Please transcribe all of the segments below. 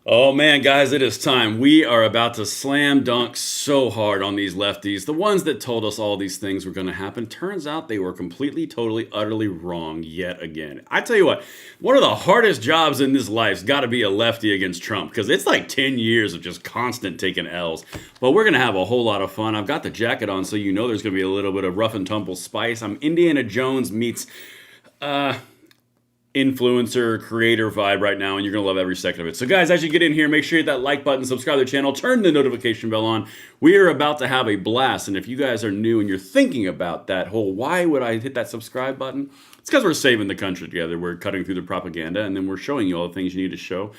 Oh man, guys, it is time. We are about to slam dunk so hard on these lefties. The ones that told us all these things were going to happen. Turns out they were completely, totally, utterly wrong yet again. I tell you what, one of the hardest jobs in this life's got to be a lefty against Trump because it's like 10 years of just constant taking L's. But we're going to have a whole lot of fun. I've got the jacket on so you know there's going to be a little bit of rough and tumble spice. I'm Indiana Jones meets influencer creator vibe right now, and you're gonna love every second of it. So guys, as you get in here, make sure you hit that like button, subscribe to the channel, turn the notification bell on. We are about to have a blast, and if you guys are new and you're thinking about that whole why would I hit that subscribe button, it's because we're saving the country together. We're cutting through the propaganda, and then we're showing you all the things you need to show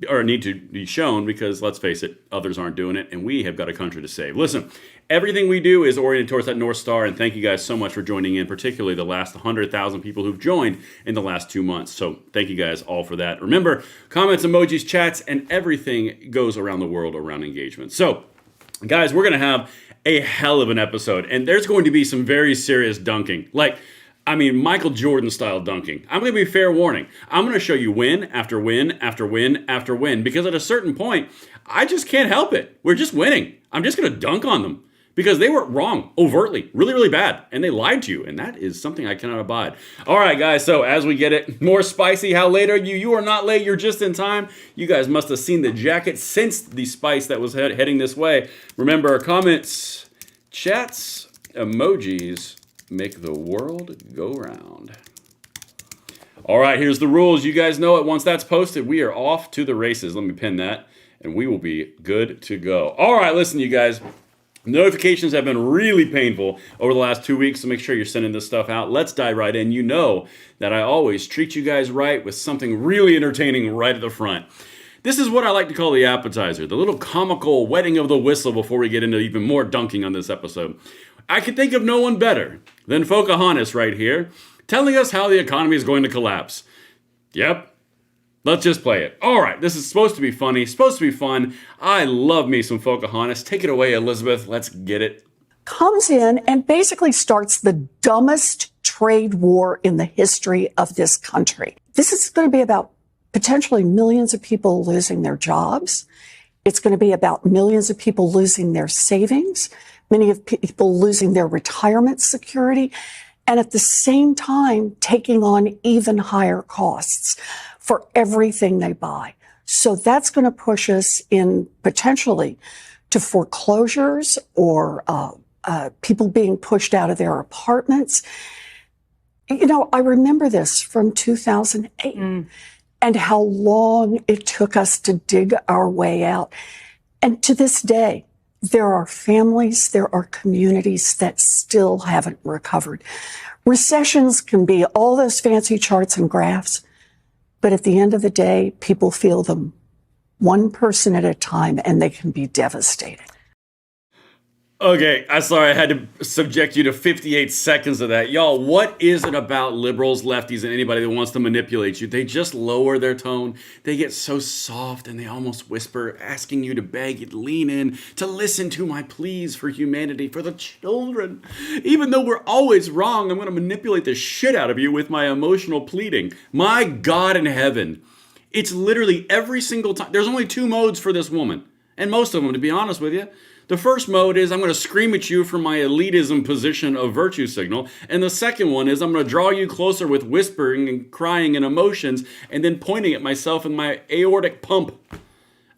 or need to be shown, because let's face it, others aren't doing it, and we have got a country to save. Listen, everything we do is oriented towards that North Star, and thank you guys so much for joining in, particularly the last 100,000 people who've joined in the last 2 months. So thank you guys all for that. Remember, comments, emojis, chats, and everything goes around the world around engagement. So, guys, we're going to have a hell of an episode, and there's going to be some very serious dunking. Michael Jordan style dunking. I'm going to be fair warning. I'm going to show you win after win after win after win, because at a certain point, I just can't help it. We're just winning. I'm just going to dunk on them because they were wrong, overtly, really, really bad, and they lied to you, and that is something I cannot abide. All right, guys, so as we get it more spicy, how late are you? You are not late. You're just in time. You guys must have seen the jacket, sensed the spice that was heading this way. Remember, comments, chats, emojis, make the world go round. All right, here's the rules. You guys know it. Once that's posted, we are off to the races. Let me pin that, and we will be good to go. All right, listen, you guys. Notifications have been really painful over the last 2 weeks, so make sure you're sending this stuff out. Let's dive right in. You know that I always treat you guys right with something really entertaining right at the front. This is what I like to call the appetizer, the little comical wetting of the whistle before we get into even more dunking on this episode. I can think of no one better than Pocahontas right here, telling us how the economy is going to collapse. Yep. Let's just play it. All right, this is supposed to be funny, supposed to be fun. I love me some Pocahontas. Take it away, Elizabeth. Let's get it. Comes in and basically starts the dumbest trade war in the history of this country. This is going to be about potentially millions of people losing their jobs. It's going to be about millions of people losing their savings, many of people losing their retirement security, and at the same time taking on even higher costs for everything they buy. So that's going to push us in potentially to foreclosures or people being pushed out of their apartments. You know, I remember this from 2008 and how long it took us to dig our way out. And to this day, there are families, there are communities that still haven't recovered. Recessions can be all those fancy charts and graphs, but at the end of the day, people feel them one person at a time, and they can be devastating. Okay, I'm sorry I had to subject you to 58 seconds of that. Y'all, what is it about liberals, lefties, and anybody that wants to manipulate you? They just lower their tone. They get so soft and they almost whisper, asking you to beg and lean in, to listen to my pleas for humanity, for the children. Even though we're always wrong, I'm going to manipulate the shit out of you with my emotional pleading. My God in heaven. It's literally every single time. There's only 2 modes for this woman. And most of them, to be honest with you. The first mode is I'm going to scream at you from my elitism position of virtue signal. And the second one is I'm going to draw you closer with whispering and crying and emotions and then pointing at myself in my aortic pump.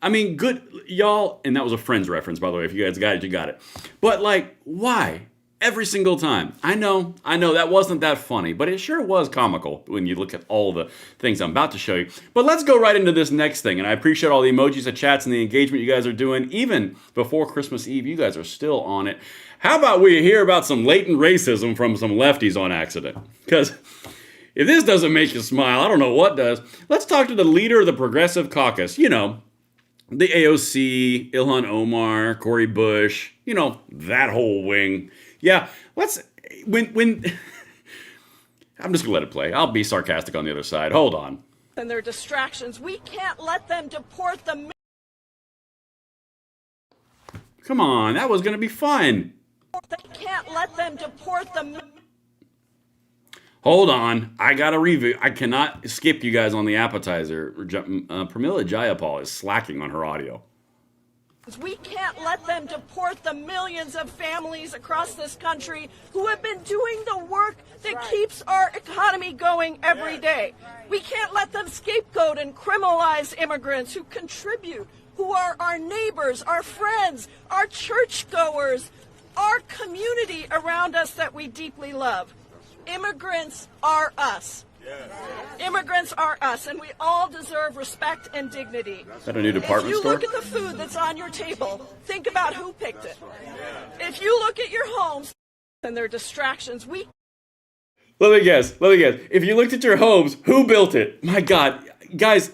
I mean, good, y'all. And that was a Friends reference, by the way. If you guys got it, you got it. But like, why? Every single time. I know, that wasn't that funny, but it sure was comical when you look at all the things I'm about to show you. But let's go right into this next thing, and I appreciate all the emojis, the chats, and the engagement you guys are doing. Even before Christmas Eve, you guys are still on it. How about we hear about some latent racism from some lefties on accident? Because if this doesn't make you smile, I don't know what does. Let's talk to the leader of the Progressive Caucus. You know, the AOC, Ilhan Omar, Cori Bush, you know, that whole wing. Yeah, when I'm just gonna let it play. I'll be sarcastic on the other side. Hold on. And their distractions. We can't let them deport the. Come on, that was gonna be fun. They can't let them deport the. Hold on, I gotta review. I cannot skip you guys on the appetizer. Pramila Jayapal is slacking on her audio. We can't let them deport the millions of families across this country who have been doing the work that keeps our economy going every day. We can't let them scapegoat and criminalize immigrants who contribute, who are our neighbors, our friends, our churchgoers, our community around us that we deeply love. Immigrants are us. Immigrants are us, and we all deserve respect and dignity. Is that a new department store? If you look at the food that's on your table, think about who picked it. If you look at your homes and their distractions, Let me guess. If you looked at your homes, who built it? My God, guys,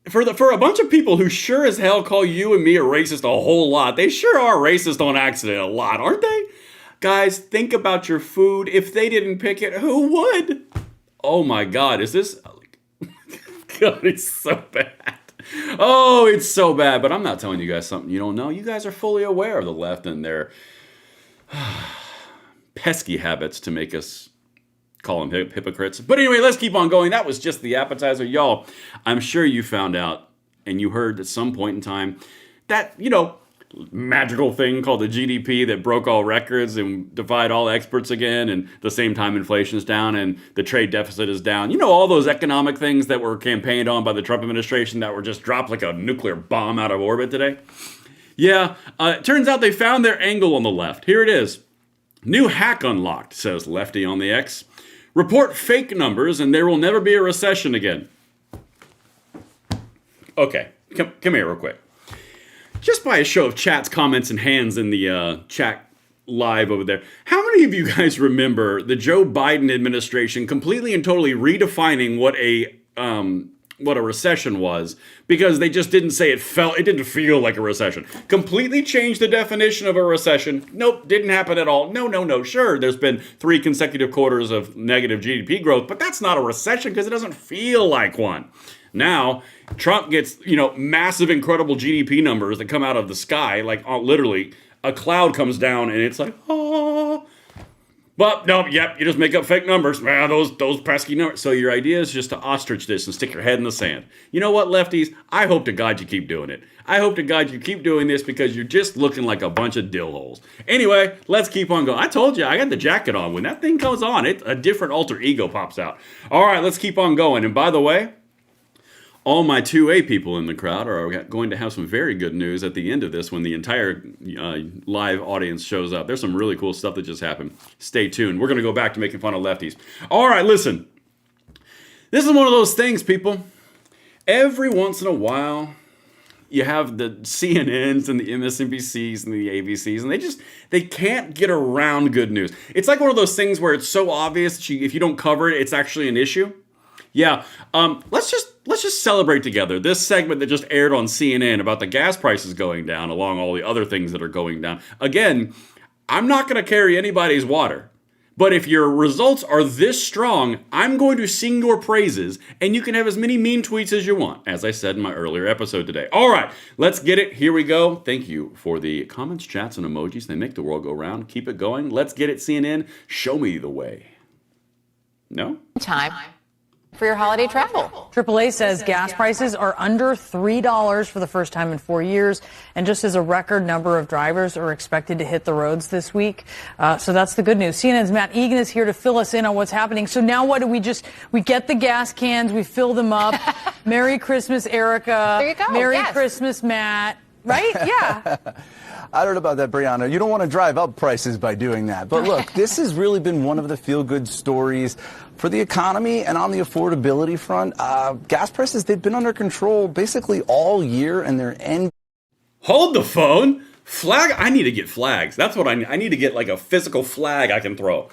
for a bunch of people who sure as hell call you and me a racist a whole lot, they sure are racist on accident a lot, aren't they? Guys, think about your food. If they didn't pick it, who would? Oh my God, is this... God, it's so bad. Oh, it's so bad. But I'm not telling you guys something you don't know. You guys are fully aware of the left and their pesky habits to make us call them hypocrites. But anyway, let's keep on going. That was just the appetizer. Y'all, I'm sure you found out and you heard at some point in time that, magical thing called the GDP that broke all records and defied all experts again, and at the same time inflation's down and the trade deficit is down. All those economic things that were campaigned on by the Trump administration that were just dropped like a nuclear bomb out of orbit today? Yeah, it turns out they found their angle on the left. Here it is. New hack unlocked, says Lefty on the X. Report fake numbers and there will never be a recession again. Okay, come here real quick. Just by a show of chats, comments, and hands in the chat live over there, how many of you guys remember the Joe Biden administration completely and totally redefining what a recession was because they just didn't say it didn't feel like a recession. Completely changed the definition of a recession. Nope, didn't happen at all. No. Sure, there's been 3 consecutive quarters of negative GDP growth, but that's not a recession because it doesn't feel like one. Now, Trump gets, massive, incredible GDP numbers that come out of the sky, like literally a cloud comes down and it's like, oh. But no, you just make up fake numbers. Those pesky numbers. So your idea is just to ostrich this and stick your head in the sand. You know what, lefties? I hope to God you keep doing it. I hope to God you keep doing this because you're just looking like a bunch of dill holes. Anyway, let's keep on going. I told you, I got the jacket on. When that thing comes on, a different alter ego pops out. All right, let's keep on going. And by the way, all my 2A people in the crowd are going to have some very good news at the end of this when the entire live audience shows up. There's some really cool stuff that just happened. Stay tuned. We're going to go back to making fun of lefties. All right, listen. This is one of those things, people. Every once in a while, you have the CNNs and the MSNBCs and the ABCs, and they can't get around good news. It's like one of those things where it's so obvious that if you don't cover it, it's actually an issue. Yeah, let's just celebrate together this segment that just aired on CNN about the gas prices going down along all the other things that are going down. Again, I'm not going to carry anybody's water, but if your results are this strong, I'm going to sing your praises, and you can have as many mean tweets as you want, as I said in my earlier episode today. All right, let's get it. Here we go. Thank you for the comments, chats, and emojis. They make the world go round. Keep it going. Let's get it, CNN. Show me the way. No? Time for your holiday travel. AAA says gas prices are under $3 for the first time in 4 years, and just as a record number of drivers are expected to hit the roads this week. So that's the good news. CNN's Matt Egan is here to fill us in on what's happening. So now what do we get the gas cans, we fill them up. Merry Christmas, Erica. There you go. Merry Yes. Christmas, Matt. Right? Yeah. I don't know about that, Brianna. You don't want to drive up prices by doing that. But look, this has really been one of the feel-good stories for the economy, and on the affordability front. Gas prices, they've been under control basically all year, and they're Hold the phone. Flag. I need to get flags. That's what I need. I need to get like a physical flag I can throw.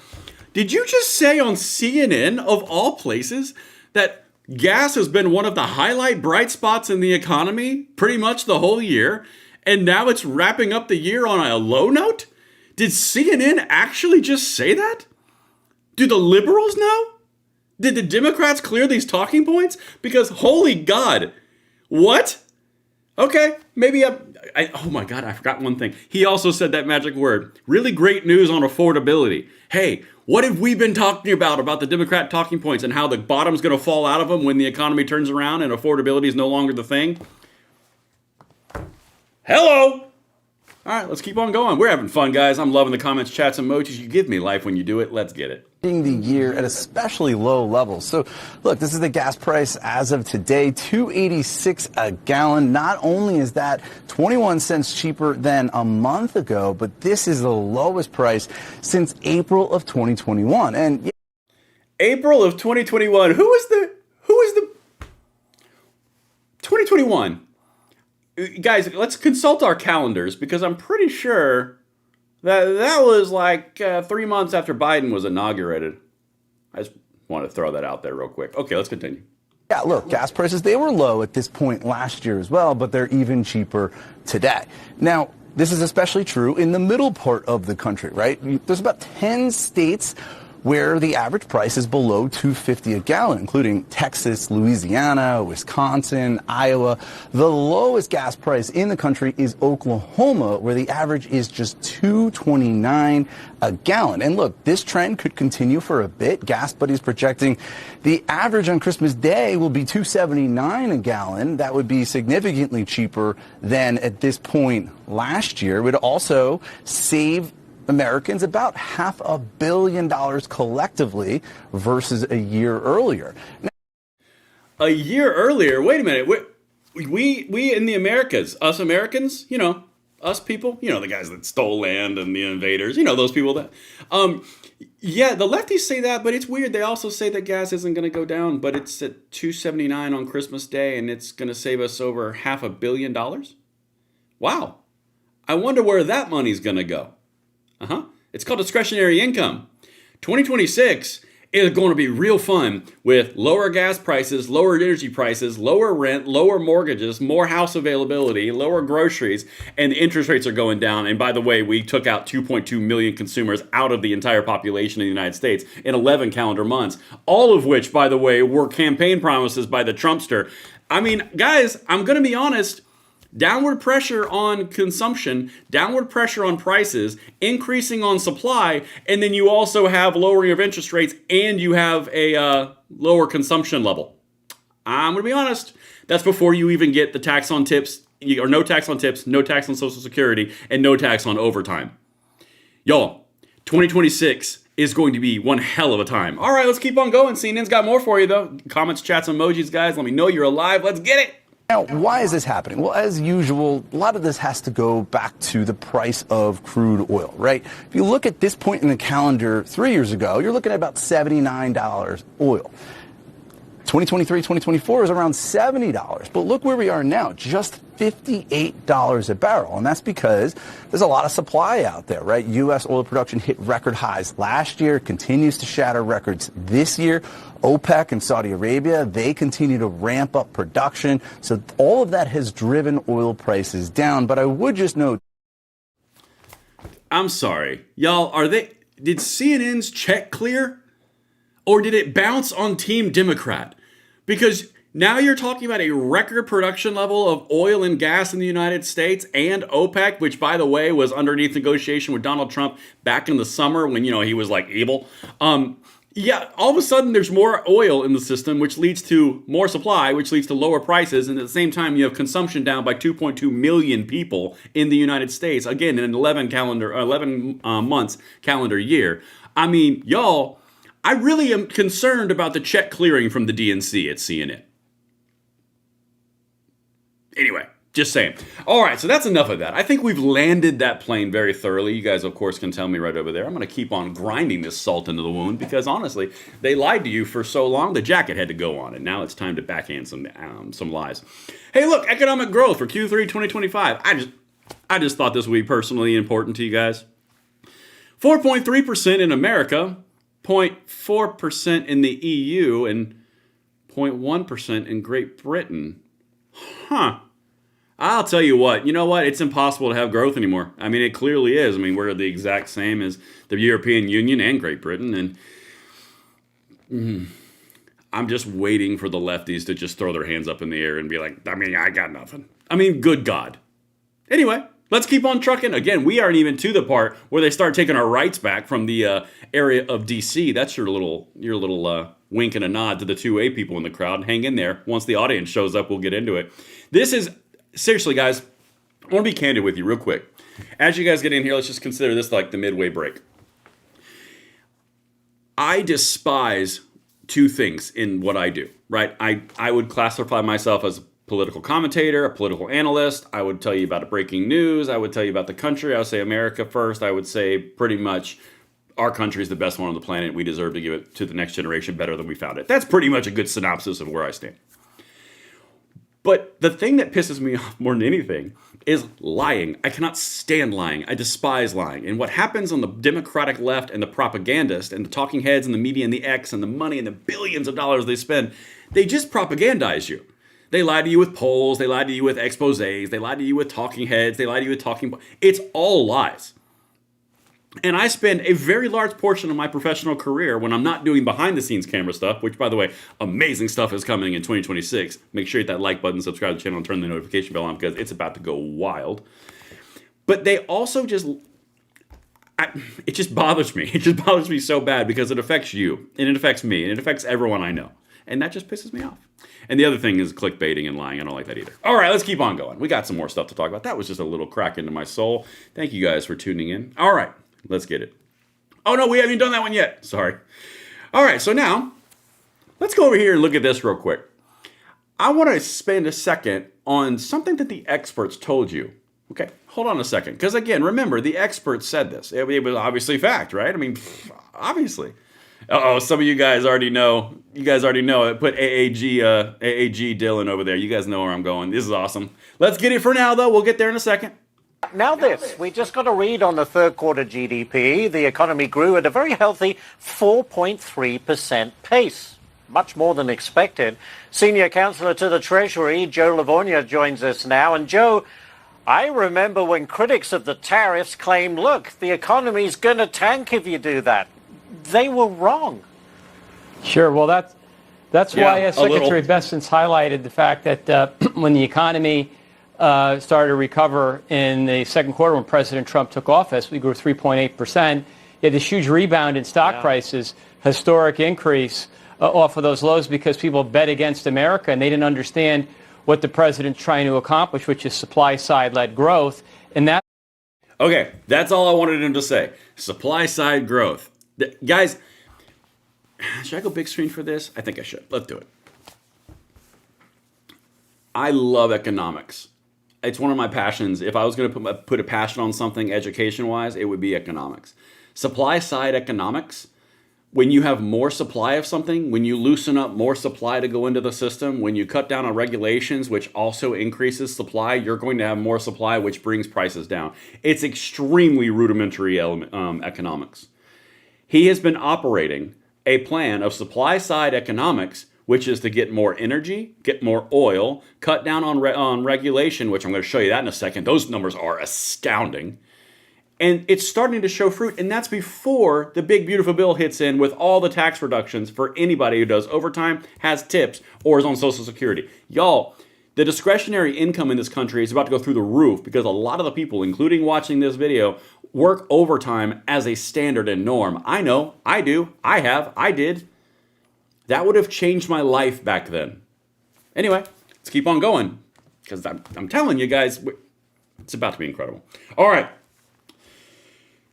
Did you just say on CNN, of all places, that gas has been one of the highlight bright spots in the economy pretty much the whole year, and now it's wrapping up the year on a low note? Did CNN actually just say that? Do the liberals know? Did the Democrats clear these talking points? Because holy God, what? Okay, maybe oh my God, I forgot one thing. He also said that magic word. Really great news on affordability. Hey, what have we been talking about the Democrat talking points and how the bottom's going to fall out of them when the economy turns around and affordability is no longer the thing? Hello! All right, let's keep on going. We're having fun, guys. I'm loving the comments, chats, emojis. You give me life when you do it. Let's get it. The year at especially low levels. So look, this is the gas price as of today, $2.86 a gallon. Not only is that 21 cents cheaper than a month ago, but this is the lowest price since April of 2021. And April of 2021. Who is the 2021? Guys, let's consult our calendars because I'm pretty sure that was like 3 months after Biden was inaugurated. I just want to throw that out there real quick. Okay, let's continue. yeah, look, gas prices, they were low at this point last year as well, but they're even cheaper today. Now, this is especially true in the middle part of the country, right? There's about 10 states where the average price is below $2.50 a gallon, including Texas, Louisiana, Wisconsin, Iowa. The lowest gas price in the country is Oklahoma, where the average is just $2.29 a gallon. And look, this trend could continue for a bit. Gas Buddy is projecting the average on Christmas Day will be $2.79 a gallon. That would be significantly cheaper than at this point last year. It would also save Americans about $500 million collectively versus a year earlier. A year earlier? Wait a minute. We in the Americas, us Americans, us people, the guys that stole land and the invaders, those people that, yeah, the lefties say that, but it's weird. They also say that gas isn't going to go down, but it's at $2.79 on Christmas Day, and it's going to save us over $500 million. Wow. I wonder where that money's going to go. It's called discretionary income. 2026 is going to be real fun with lower gas prices, lower energy prices, lower rent, lower mortgages, more house availability, lower groceries, and the interest rates are going down. And by the way, we took out 2.2 million consumers out of the entire population of the United States in 11 calendar months, all of which, by the way, were campaign promises by the Trumpster. I mean, guys, I'm going to be honest. Downward pressure on consumption, downward pressure on prices, increasing on supply, and then you also have lowering of interest rates and you have a lower consumption level. I'm going to be honest, that's before you even get the tax on tips, or no tax on tips, no tax on Social Security, and no tax on overtime. Y'all, 2026 is going to be one hell of a time. All right, let's keep on going. CNN's got more for you, though. Comments, chats, emojis, guys. Let me know you're alive. Let's get it. Now, why is this happening? Well, as usual, a lot of this has to go back to the price of crude oil, right? If you look at this point in the calendar 3 years ago, you're looking at about $79 oil. 2023, 2024 is around $70. But look where we are now, just $58 a barrel. And that's because there's a lot of supply out there, right? U.S. oil production hit record highs last year, continues to shatter records this year. OPEC and Saudi Arabia, they continue to ramp up production. So all of that has driven oil prices down. But I would just note. I'm sorry. Y'all, did CNN's check clear? Or did it bounce on Team Democrat? Because now you're talking about a record production level of oil and gas in the United States and OPEC, which, by the way, was underneath negotiation with Donald Trump back in the summer when, he was like evil. Yeah, all of a sudden there's more oil in the system, which leads to more supply, which leads to lower prices. And at the same time, you have consumption down by 2.2 million people in the United States. Again, in an 11 months calendar year. I mean, y'all, I really am concerned about the check clearing from the DNC at CNN. Anyway, just saying. All right, so that's enough of that. I think we've landed that plane very thoroughly. You guys, of course, can tell me right over there. I'm going to keep on grinding this salt into the wound because, honestly, they lied to you for so long, the jacket had to go on, and now it's time to backhand some lies. Hey, look, economic growth for Q3 2025. I just thought this would be personally important to you guys. 4.3% in America, 0.4% in the EU, and 0.1% in Great Britain. I'll tell you what, it's impossible to have growth anymore. I mean, it clearly is. I mean, we're the exact same as the European Union and Great Britain. And I'm just waiting for the lefties to just throw their hands up in the air and be like, I mean, I got nothing. I mean, good God. Anyway, let's keep on trucking. Again, we aren't even to the part where they start taking our rights back from the area of D.C. That's your little wink and a nod to the 2A people in the crowd. Hang in there. Once the audience shows up, we'll get into it. This is, seriously, guys, I want to be candid with you real quick. As you guys get in here, let's just consider this like the midway break. I despise two things in what I do, right? I would classify myself as a political commentator, a political analyst. I would tell you about breaking news. I would tell you about the country. I would say America first. I would say pretty much our country is the best one on the planet. We deserve to give it to the next generation better than we found it. That's pretty much a good synopsis of where I stand. But the thing that pisses me off more than anything is lying. I cannot stand lying. I despise lying. And what happens on the Democratic left and the propagandists and the talking heads and the media and the X and the money and the billions of dollars they spend, they just propagandize you. They lie to you with polls. They lie to you with exposés. They lie to you with talking heads. They lie to you with talking... It's all lies. And I spend a very large portion of my professional career when I'm not doing behind-the-scenes camera stuff, which, by the way, amazing stuff is coming in 2026. Make sure you hit that like button, subscribe to the channel, and turn the notification bell on because it's about to go wild. But they also just... it just bothers me. It just bothers me so bad because it affects you, and it affects me, and it affects everyone I know. And that just pisses me off. And the other thing is clickbaiting and lying. I don't like that either. All right, let's keep on going. We got some more stuff to talk about. That was just a little crack into my soul. Thank you guys for tuning in. All right. Let's get it. Oh, no, we haven't done that one yet. Sorry. All right, so now, let's go over here and look at this real quick. I want to spend a second on something that the experts told you. Okay, hold on a second. Because, again, remember, the experts said this. It was obviously fact, right? I mean, obviously. Uh-oh, some of you guys already know. You guys already know it. Put AAG Dylan over there. You guys know where I'm going. This is awesome. Let's get it for now, though. We'll get there in a second. Now this, we just got a read on the third quarter GDP. The economy grew at a very healthy 4.3% pace, much more than expected. Senior Counselor to the Treasury, Joe Livornia, joins us now. And Joe, I remember when critics of the tariffs claimed, look, the economy's going to tank if you do that. They were wrong. Sure. Well, that's why Secretary Bessent's highlighted the fact that when the economy started to recover in the second quarter when President Trump took office, we grew 3.8%. You had this huge rebound in stock prices, historic increase off of those lows because people bet against America and they didn't understand what the president's trying to accomplish, which is supply-side-led growth. And that. Okay, that's all I wanted him to say. Supply-side growth. Guys, should I go big screen for this? I think I should. Let's do it. I love economics. It's one of my passions. If I was going to put a passion on something education-wise, it would be economics. Supply-side economics, when you have more supply of something, when you loosen up more supply to go into the system, when you cut down on regulations, which also increases supply, you're going to have more supply, which brings prices down. It's extremely rudimentary economics. He has been operating a plan of supply-side economics, which is to get more energy, get more oil, cut down on regulation, which I'm going to show you that in a second. Those numbers are astounding. And it's starting to show fruit, and that's before the big, beautiful bill hits in with all the tax reductions for anybody who does overtime, has tips, or is on Social Security. Y'all, the discretionary income in this country is about to go through the roof because a lot of the people, including watching this video, work overtime as a standard and norm. I know, I do, I have, I did. That would have changed my life back then. Anyway, let's keep on going because I'm telling you guys, it's about to be incredible. All right.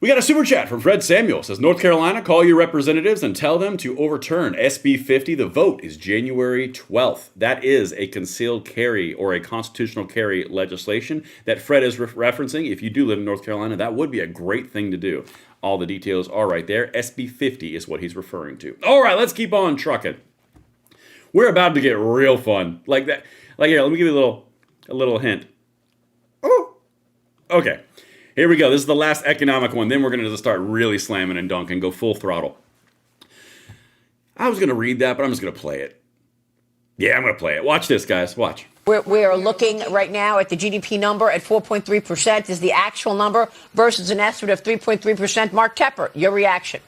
We got a super chat from Fred Samuel. Says, North Carolina, call your representatives and tell them to overturn SB 50. The vote is January 12th. That is a concealed carry or a constitutional carry legislation that Fred is referencing. If you do live in North Carolina, that would be a great thing to do. All the details are right there. SB 50 is what he's referring to. All right, let's keep on trucking. We're about to get real fun. Like that. Like here, let me give you a little hint. Oh, okay. Here we go. This is the last economic one. Then we're going to just start really slamming and dunking, go full throttle. I was going to read that, but I'm just going to play it. Yeah, I'm going to play it. Watch this, guys. Watch. We are looking right now at the GDP number at 4.3% is the actual number versus an estimate of 3.3%. Mark Tepper, your reaction.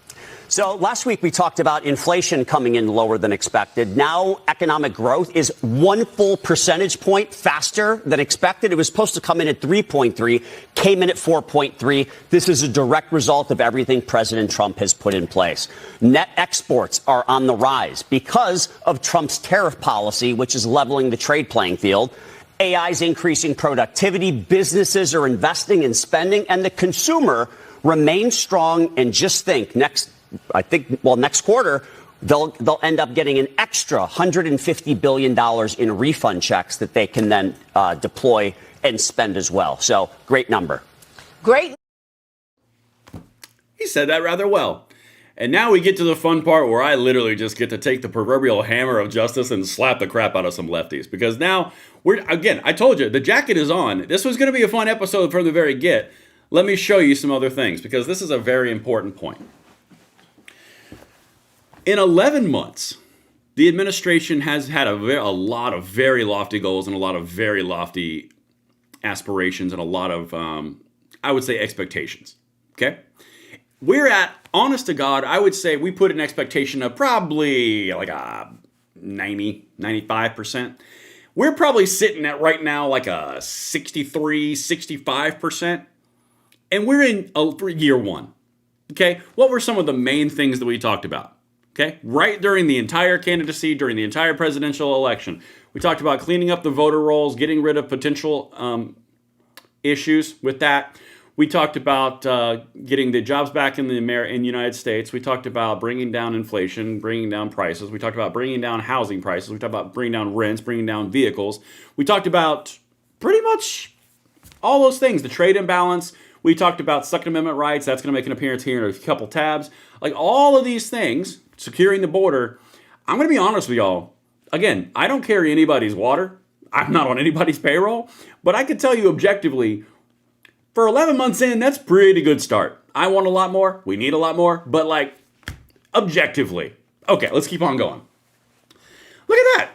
So last week we talked about inflation coming in lower than expected. Now economic growth is 1 full percentage point faster than expected. It was supposed to come in at 3.3, came in at 4.3. This is a direct result of everything President Trump has put in place. Net exports are on the rise because of Trump's tariff policy, which is leveling the trade playing field. AI is increasing productivity. Businesses are investing and spending, and the consumer remains strong. And just think, next quarter, they'll end up getting an extra $150 billion in refund checks that they can then deploy and spend as well. So great number. Great. He said that rather well. And now we get to the fun part where I literally just get to take the proverbial hammer of justice and slap the crap out of some lefties. Because now, I told you, the jacket is on. This was going to be a fun episode from the very get. Let me show you some other things, because this is a very important point. In 11 months, the administration has had a lot of very lofty goals and a lot of very lofty aspirations and a lot of, I would say, expectations. Okay? We're at, honest to God, I would say we put an expectation of probably like a 90, 95%. We're probably sitting at right now like a 63, 65%. And we're in year one. Okay? What were some of the main things that we talked about? Okay? Right during the entire candidacy, during the entire presidential election, we talked about cleaning up the voter rolls, getting rid of potential issues with that. We talked about getting the jobs back in the United States. We talked about bringing down inflation, bringing down prices. We talked about bringing down housing prices. We talked about bringing down rents, bringing down vehicles. We talked about pretty much all those things. The trade imbalance. We talked about Second Amendment rights. That's going to make an appearance here in a couple tabs. Like all of these things, securing the border. I'm going to be honest with y'all. Again, I don't carry anybody's water. I'm not on anybody's payroll. But I can tell you objectively, for 11 months in, that's pretty good start. I want a lot more. We need a lot more. But like, objectively. Okay, let's keep on going. Look at that.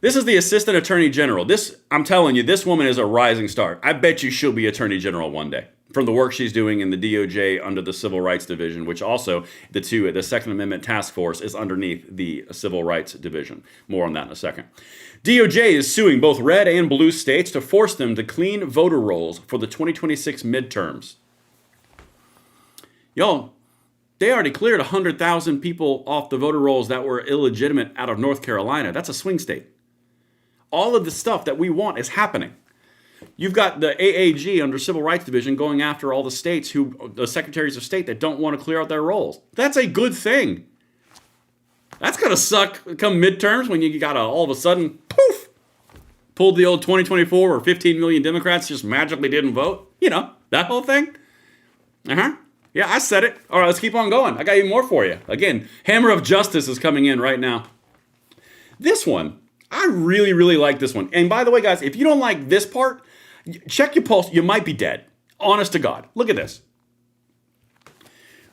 This is the Assistant Attorney General. I'm telling you, this woman is a rising star. I bet you she'll be Attorney General one day. From the work she's doing in the DOJ under the Civil Rights Division, which also the Second Amendment Task Force is underneath the Civil Rights Division. More on that in a second. DOJ is suing both red and blue states to force them to clean voter rolls for the 2026 midterms. Y'all, they already cleared 100,000 people off the voter rolls that were illegitimate out of North Carolina. That's a swing state. All of the stuff that we want is happening. You've got the AAG under Civil Rights Division going after all the states the secretaries of state that don't want to clear out their rolls. That's a good thing. That's going to suck come midterms when you got to all of a sudden, poof, pulled the old 2024 where 15 million Democrats just magically didn't vote. You know, that whole thing. Yeah, I said it. All right, let's keep on going. I got even more for you. Again, Hammer of Justice is coming in right now. This one, I really, really like this one. And by the way, guys, if you don't like this part, check your pulse. You might be dead. Honest to God. Look at this.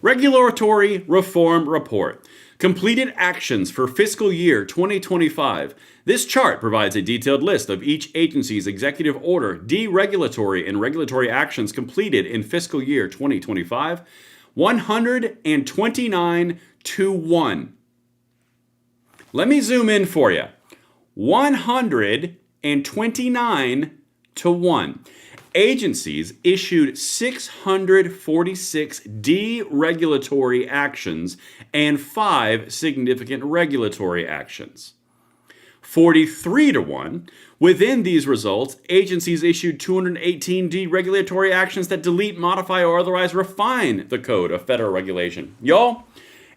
Regulatory Reform Report. Completed actions for fiscal year 2025. This chart provides a detailed list of each agency's executive order, deregulatory, and regulatory actions completed in fiscal year 2025. 129 to 1. Let me zoom in for you. 129 to 1. Agencies issued 646 deregulatory actions and 5 significant regulatory actions. 43 to 1. Within these results, agencies issued 218 deregulatory actions that delete, modify, or otherwise refine the code of federal regulation. Y'all,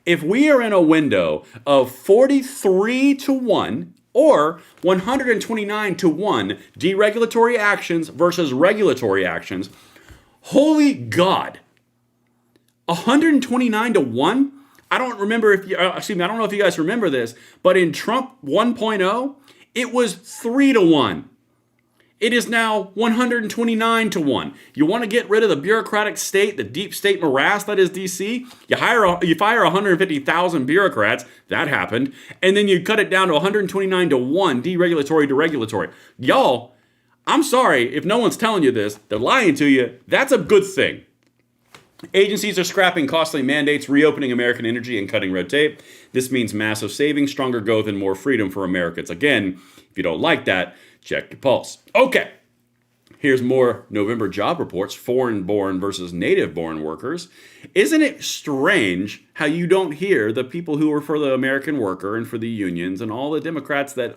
if we are in a window of 43 to 1 or 129 to 1 deregulatory actions versus regulatory actions, holy God, 129 to 1? I don't know if you guys remember this, but in Trump 1.0, it was 3 to 1. It is now 129 to 1. You want to get rid of the bureaucratic state, the deep state morass that is DC? You fire 150,000 bureaucrats. That happened. And then you cut it down to 129 to 1, deregulatory to regulatory. Y'all, I'm sorry if no one's telling you this. They're lying to you. That's a good thing. Agencies are scrapping costly mandates, reopening American energy, and cutting red tape. This means massive savings, stronger growth, and more freedom for Americans. Again, if you don't like that, check your pulse. Okay. Here's more November job reports, foreign-born versus native-born workers. Isn't it strange how you don't hear the people who are for the American worker and for the unions and all the Democrats that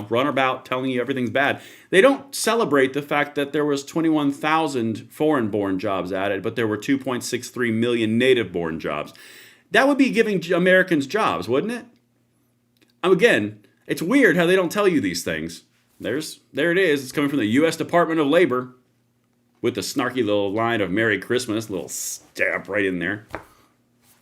run about telling you everything's bad? They don't celebrate the fact that there was 21,000 foreign-born jobs added, but there were 2.63 million native-born jobs. That would be giving Americans jobs, wouldn't it? Again, it's weird how they don't tell you these things. There it is. It's coming from the U.S. Department of Labor with the snarky little line of Merry Christmas, little stamp right in there.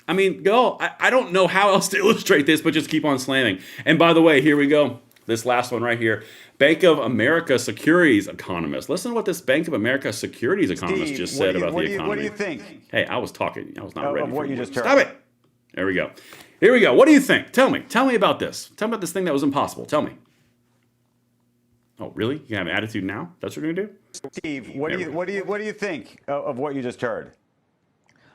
I mean, I don't know how else to illustrate this, but just keep on slamming. And by the way, here we go. This last one right here. Bank of America securities economist. Listen to what this Bank of America securities economist just said about the economy. What do you think? Hey, I was talking. I was not ready of for what you just heard. Stop it. There we go. Here we go. What do you think? Tell me. Tell me about this. Tell me about this thing that was impossible. Tell me. Oh, really? You have an attitude now? That's what you're gonna do? Steve, what do you think of what you just heard?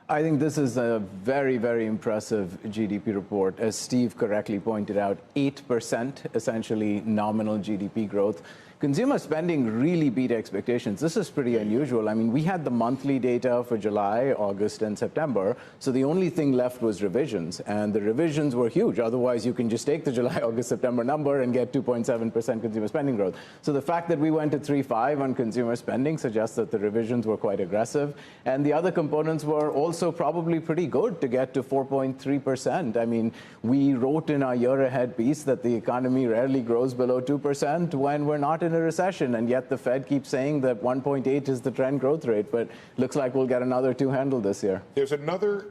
I think this is a very, very impressive GDP report. As Steve correctly pointed out, 8% essentially nominal GDP growth. Consumer spending really beat expectations. This is pretty unusual. I mean, we had the monthly data for July, August, and September, so the only thing left was revisions, and the revisions were huge. Otherwise, you can just take the July, August, September number and get 2.7% consumer spending growth. So the fact that we went to 3.5 on consumer spending suggests that the revisions were quite aggressive, and the other components were also probably pretty good to get to 4.3%. I mean, we wrote in our year-ahead piece that the economy rarely grows below 2% when we're not in a recession, and yet the Fed keeps saying that 1.8 is the trend growth rate, but looks like we'll get another two handle this year. There's another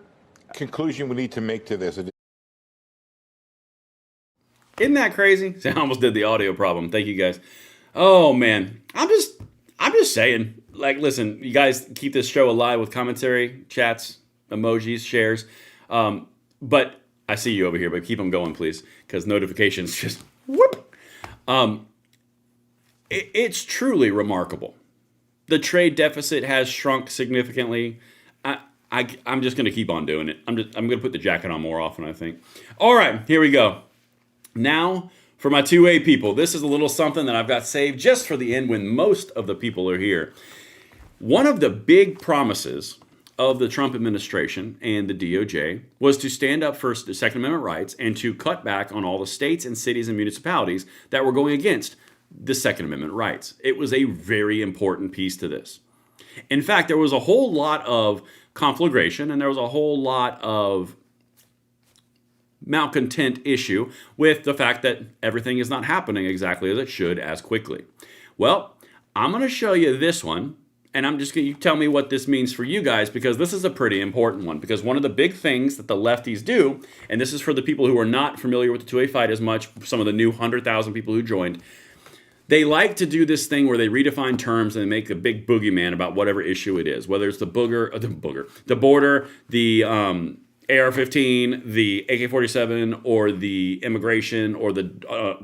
conclusion we need to make to this. Isn't that crazy? I almost did the audio problem. Thank you guys. Oh man, I'm just saying. Like, listen, you guys keep this show alive with commentary, chats, emojis, shares. But I see you over here, but keep them going, please, because notifications just whoop. It's truly remarkable. The trade deficit has shrunk significantly. I'm just going to keep on doing it. I'm going to put the jacket on more often, I think. All right, here we go. Now, for my 2A people, this is a little something that I've got saved just for the end when most of the people are here. One of the big promises of the Trump administration and the DOJ was to stand up for the Second Amendment rights and to cut back on all the states and cities and municipalities that were going against the Second Amendment rights. It was a very important piece to this. In fact, there was a whole lot of conflagration and there was a whole lot of malcontent issue with the fact that everything is not happening exactly as it should as quickly. Well, I'm going to show you this one, and I'm just going to tell me what this means for you guys, because this is a pretty important one. Because one of the big things that the lefties do, and this is for the people who are not familiar with the 2A fight as much, some of the new 100,000 people who joined, they like to do this thing where they redefine terms and make a big boogeyman about whatever issue it is, whether it's the border, the AR-15, the AK-47, or the immigration, or the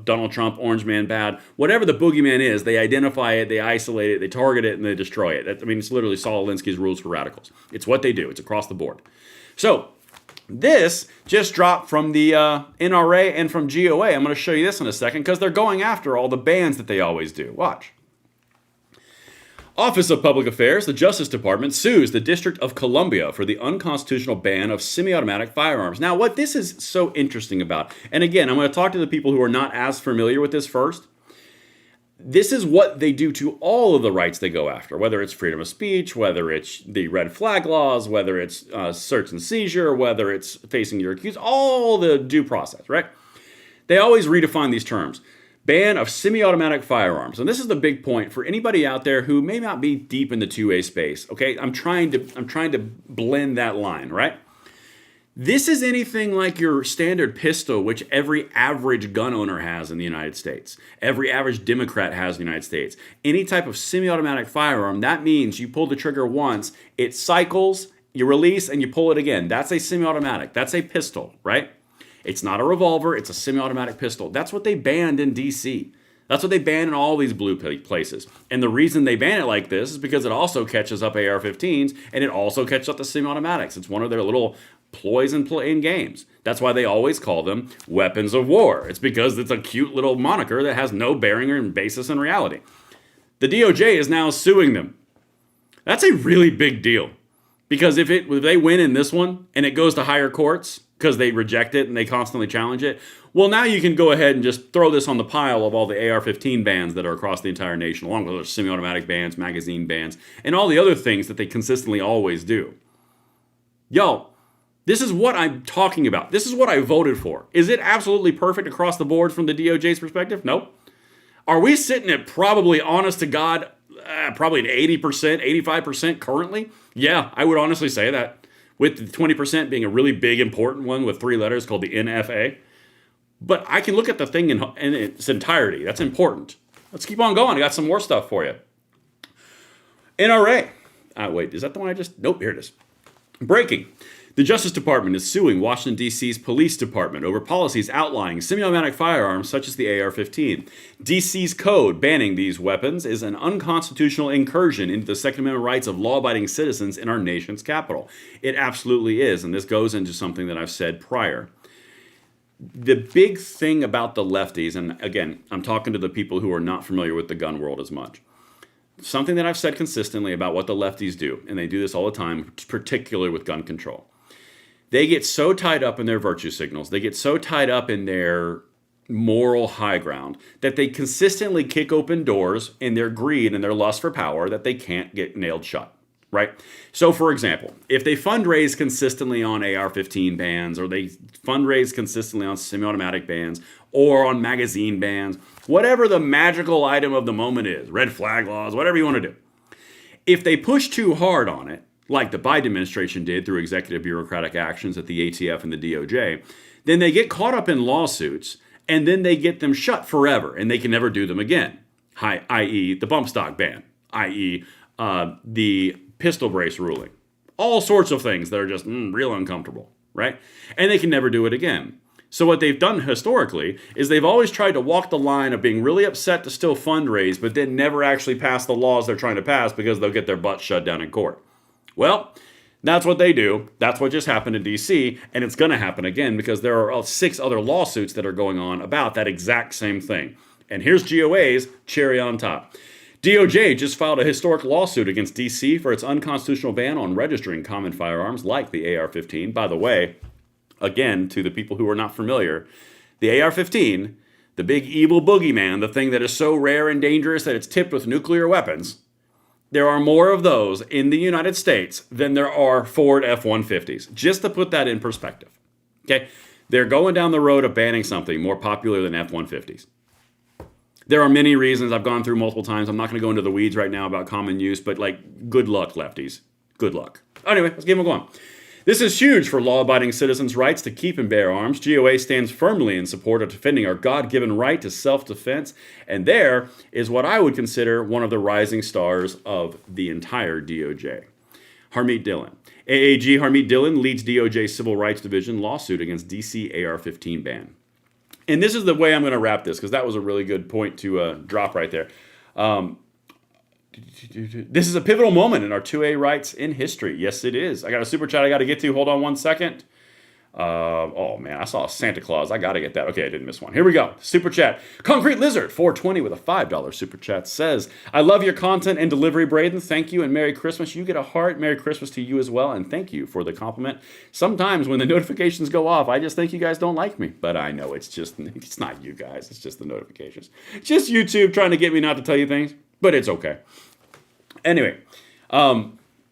Donald Trump Orange Man bad. Whatever the boogeyman is, they identify it, they isolate it, they target it, and they destroy it. I mean, it's literally Saul Alinsky's rules for radicals. It's what they do. It's across the board. So this just dropped from the NRA and from GOA. I'm going to show you this in a second because they're going after all the bans that they always do. Watch. Office of Public Affairs, the Justice Department, sues the District of Columbia for the unconstitutional ban of semi-automatic firearms. Now, what this is so interesting about, and again, I'm going to talk to the people who are not as familiar with this first. This is what they do to all of the rights they go after, whether it's freedom of speech, whether it's the red flag laws, whether it's search and seizure, whether it's facing your accused, all the due process, right? They always redefine these terms. Ban of semi-automatic firearms. And this is the big point for anybody out there who may not be deep in the 2A space, okay? I'm trying to blend that line, right? This is anything like your standard pistol, which every average gun owner has in the United States. Every average Democrat has in the United States. Any type of semi-automatic firearm, that means you pull the trigger once, it cycles, you release, and you pull it again. That's a semi-automatic. That's a pistol, right? It's not a revolver, it's a semi-automatic pistol. That's what they banned in DC. That's what they ban in all these blue places. And the reason they ban it like this is because it also catches up AR-15s, and it also catches up the semi-automatics. It's one of their little ploys in games. That's why they always call them weapons of war. It's because it's a cute little moniker that has no bearing or basis in reality. The DOJ is now suing them. That's a really big deal. Because if they win in this one and it goes to higher courts because they reject it and they constantly challenge it, well, now you can go ahead and just throw this on the pile of all the AR-15 bans that are across the entire nation, along with other semi-automatic bans, magazine bans, and all the other things that they consistently always do. Yo, this is what I'm talking about. This is what I voted for. Is it absolutely perfect across the board from the DOJ's perspective? Nope. Are we sitting at probably, honest to God, probably an 80%, 85% currently? Yeah, I would honestly say that. With the 20% being a really big, important one with 3 letters called the NFA. But I can look at the thing in its entirety. That's important. Let's keep on going. I got some more stuff for you. NRA. Wait, is that the one I just... Nope, here it is. Breaking. The Justice Department is suing Washington, D.C.'s police department over policies outlining semi-automatic firearms such as the AR-15. D.C.'s code banning these weapons is an unconstitutional incursion into the Second Amendment rights of law-abiding citizens in our nation's capital. It absolutely is, and this goes into something that I've said prior. The big thing about the lefties, and again, I'm talking to the people who are not familiar with the gun world as much. Something that I've said consistently about what the lefties do, and they do this all the time, particularly with gun control. They get so tied up in their virtue signals, they get so tied up in their moral high ground that they consistently kick open doors in their greed and their lust for power that they can't get nailed shut, right? So for example, if they fundraise consistently on AR-15 bans, or they fundraise consistently on semi-automatic bans, or on magazine bans, whatever the magical item of the moment is, red flag laws, whatever you want to do. If they push too hard on it, like the Biden administration did through executive bureaucratic actions at the ATF and the DOJ, then they get caught up in lawsuits, and then they get them shut forever, and they can never do them again, i.e. the bump stock ban, i.e. The pistol brace ruling. All sorts of things that are just real uncomfortable, right? And they can never do it again. So what they've done historically is they've always tried to walk the line of being really upset to still fundraise, but then never actually pass the laws they're trying to pass because they'll get their butts shut down in court. Well, that's what they do. That's what just happened in D.C., and it's going to happen again because there are 6 other lawsuits that are going on about that exact same thing. And here's GOA's cherry on top. DOJ just filed a historic lawsuit against D.C. for its unconstitutional ban on registering common firearms like the AR-15. By the way, again, to the people who are not familiar, the AR-15, the big evil boogeyman, the thing that is so rare and dangerous that it's tipped with nuclear weapons, there are more of those in the United States than there are Ford F-150s, just to put that in perspective. Okay, they're going down the road of banning something more popular than F-150s. There are many reasons I've gone through multiple times. I'm not going to go into the weeds right now about common use, but good luck, lefties. Good luck. Anyway, let's keep on going. This is huge for law-abiding citizens' rights to keep and bear arms. GOA stands firmly in support of defending our God-given right to self-defense, and there is what I would consider one of the rising stars of the entire DOJ. Harmeet Dillon. AAG Harmeet Dillon leads DOJ's Civil Rights Division lawsuit against DC AR-15 ban. And this is the way I'm going to wrap this, because that was a really good point to drop right there. This is a pivotal moment in our 2A rights in history. Yes, it is. I got a super chat I got to get to. Hold on one second. Oh, man, I saw Santa Claus. I got to get that. Okay, I didn't miss one. Here we go. Super chat. Concrete Lizard, 420 with a $5 super chat says, I love your content and delivery, Braden. Thank you and Merry Christmas. You get a heart. Merry Christmas to you as well, and thank you for the compliment. Sometimes when the notifications go off, I just think you guys don't like me. But I know it's not you guys. It's just the notifications. It's just YouTube trying to get me not to tell you things, but it's okay. Anyway,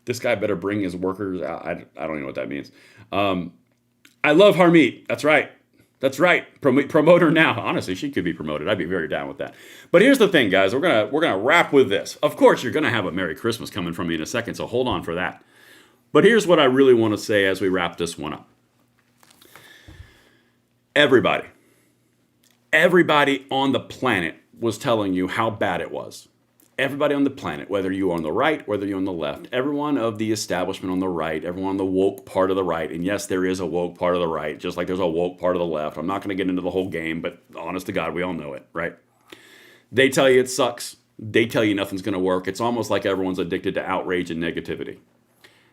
this guy better bring his workers out. I don't even know what that means. I love Harmeet. That's right. That's right. Promote her now. Honestly, she could be promoted. I'd be very down with that. But here's the thing, guys. We're gonna wrap with this. Of course, you're gonna have a Merry Christmas coming from me in a second, so hold on for that. But here's what I really want to say as we wrap this one up. Everybody on the planet was telling you how bad it was. Everybody on the planet, whether you're on the right, whether you're on the left, everyone of the establishment on the right, everyone on the woke part of the right, and yes, there is a woke part of the right, just like there's a woke part of the left. I'm not going to get into the whole game, but honest to God, we all know it, right? They tell you it sucks. They tell you nothing's going to work. It's almost like everyone's addicted to outrage and negativity.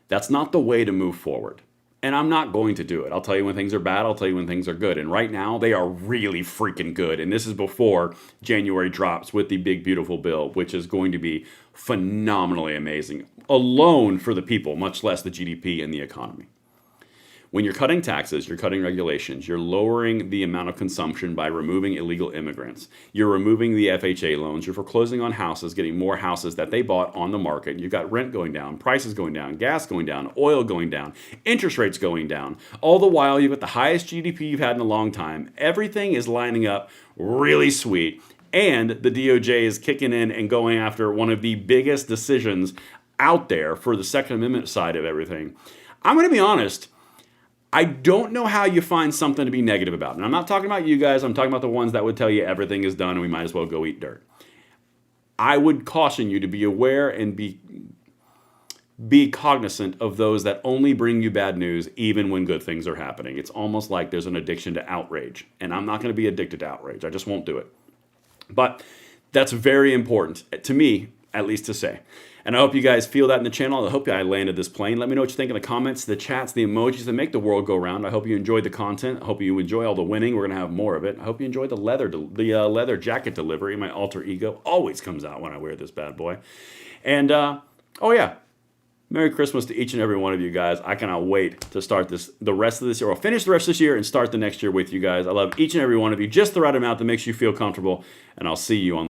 That's not the way to move forward. And I'm not going to do it. I'll tell you when things are bad. I'll tell you when things are good. And right now, they are really freaking good. And this is before January drops with the big, beautiful bill, which is going to be phenomenally amazing. Alone for the people, much less the GDP and the economy. When you're cutting taxes, you're cutting regulations, you're lowering the amount of consumption by removing illegal immigrants. You're removing the FHA loans, you're foreclosing on houses, getting more houses that they bought on the market. You've got rent going down, prices going down, gas going down, oil going down, interest rates going down. All the while, you've got the highest GDP you've had in a long time. Everything is lining up really sweet. And the DOJ is kicking in and going after one of the biggest decisions out there for the Second Amendment side of everything. I'm going to be honest. I don't know how you find something to be negative about. And I'm not talking about you guys. I'm talking about the ones that would tell you everything is done and we might as well go eat dirt. I would caution you to be aware and be cognizant of those that only bring you bad news even when good things are happening. It's almost like there's an addiction to outrage. And I'm not going to be addicted to outrage. I just won't do it. But that's very important to me, at least to say. And I hope you guys feel that in the channel. I hope I landed this plane. Let me know what you think in the comments, the chats, the emojis that make the world go round. I hope you enjoyed the content. I hope you enjoy all the winning. We're going to have more of it. I hope you enjoyed the leather jacket delivery. My alter ego always comes out when I wear this bad boy. And, oh yeah, Merry Christmas to each and every one of you guys. I cannot wait to start the rest of this year, or finish the rest of this year and start the next year with you guys. I love each and every one of you, just the right amount that makes you feel comfortable. And I'll see you on